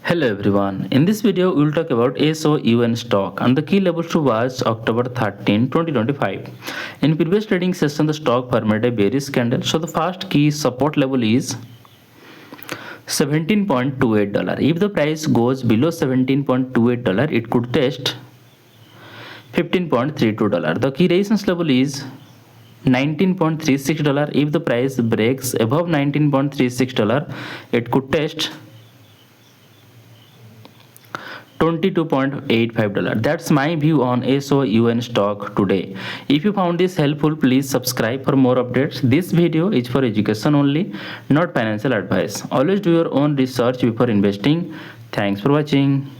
Hello everyone. In this video, we will talk about SOUN stock and the key levels to watch October 13, 2025. In previous trading session, the stock formed a bearish candle. So the first key support level is $17.28. If the price goes below $17.28, it could test $15.32. The key resistance level is $19.36. If the price breaks above $19.36, it could test $22.85. That's my view on SOUN stock today. If you found this helpful, please subscribe for more updates. This video is for education only, not financial advice. Always do your own research before investing. Thanks for watching.